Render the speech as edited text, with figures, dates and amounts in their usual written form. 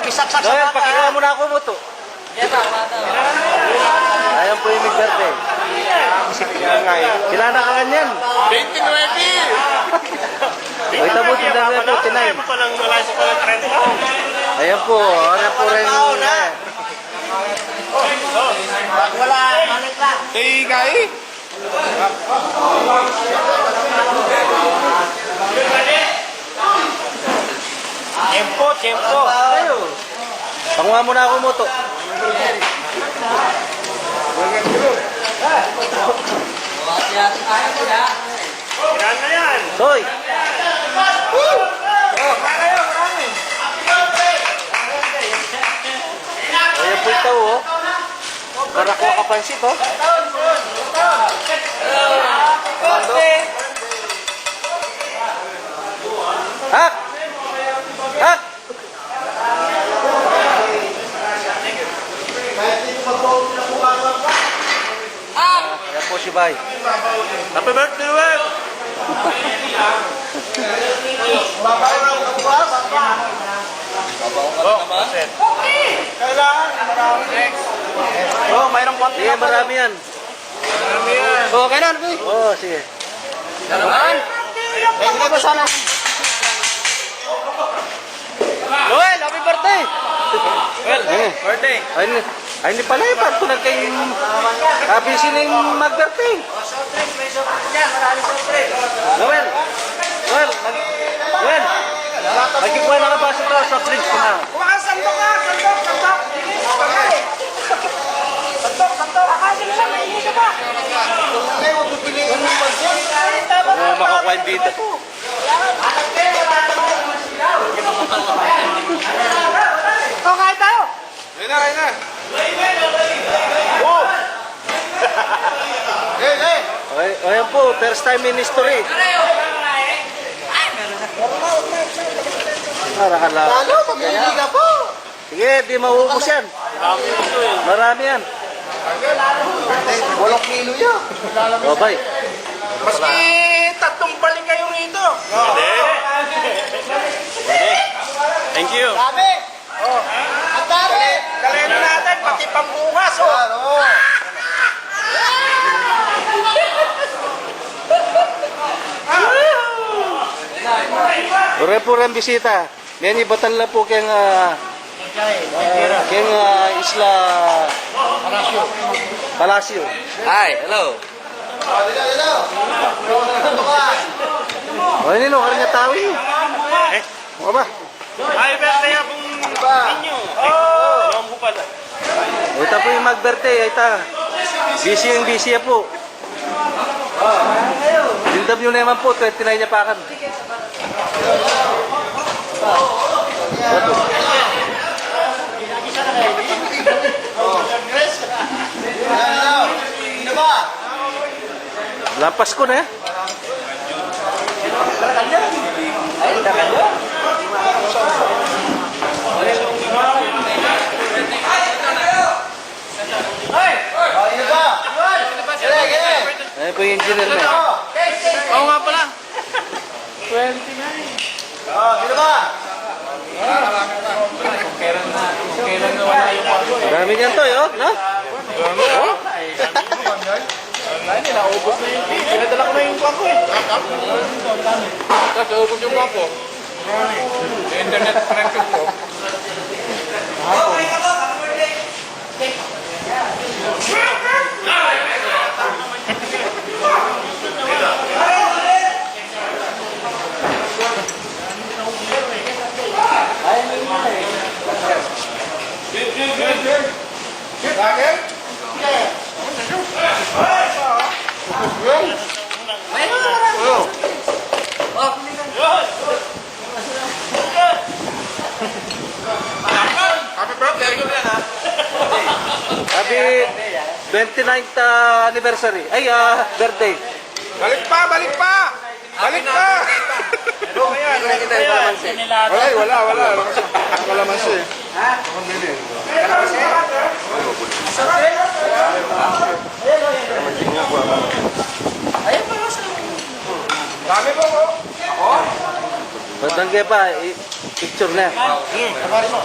Pagisaksak sa Noel, baka. pakikuha mo na ako mo to. Ayan po yung Migberte. Kilala ka ganyan. 29! Kita mo, tignan mo ito, tinay. Ayan po, ano po rin. Wala, balik lang. Tigay! Tempo. Ayo. Panguha mo na ako mo to. Ilan na yan? Soy. Ayan po ito, oh. Karakuha ka pansit, oh. Hak! Hak! Ayan po si Bay. Happy birthday, Wel! Oh, mayroong konti. Sige, marami yan. Oh, kailan, boy? Oo, sige. Dalaman. Hindi ba sana? Noel, happy birthday! Well, Eh. birthday! Ay, hindi pala eh. Ba't tunag kayong busy na yung mag-birthday? Noel! Noel! Noel! Magkikuha na ka ba sa fridge ko na? Sandok! Akasin lang, hindi ka ba? Makakuha yung dito. Oh, kahit tayo. Ayun na! Okay, ayan po, first time in history. Para ka lang. Lalo, pag-ibig ka po. Sige, di mauubos yan. Marami yan. 8 kilo yan. O, bay. Maski tatlong balik kayo rito. Thank you! Dami. Oh. Ang dami. Kaleno natin, pati pambukas. Oh. Ure po rin bisita. Yan ibatan lang po keng Isla Palacio. Hi, hello! O, yun o, karang tawi. O ba? Happy birthday akong ninyo! Yung po pala. Ito po yung mag-birthday. Ito. Busy po. Dindam nyo naman po. 29 niya pakan. Lampas ko na eh. Ayan po yung engineer na. Oo nga pala! Marami niyan to, yun, no? Pinadala ko na yung kwako eh. Tapos naubos yung kwako. Internet connected ko. Happy birthday! Happy 29th anniversary. Ay, birthday. Balik pa! Balik pa! Balik pa! Wala. Wala man siya eh. Dami po ko. Ako? Pagdangge pa, picture na. Sige, tabarin mo.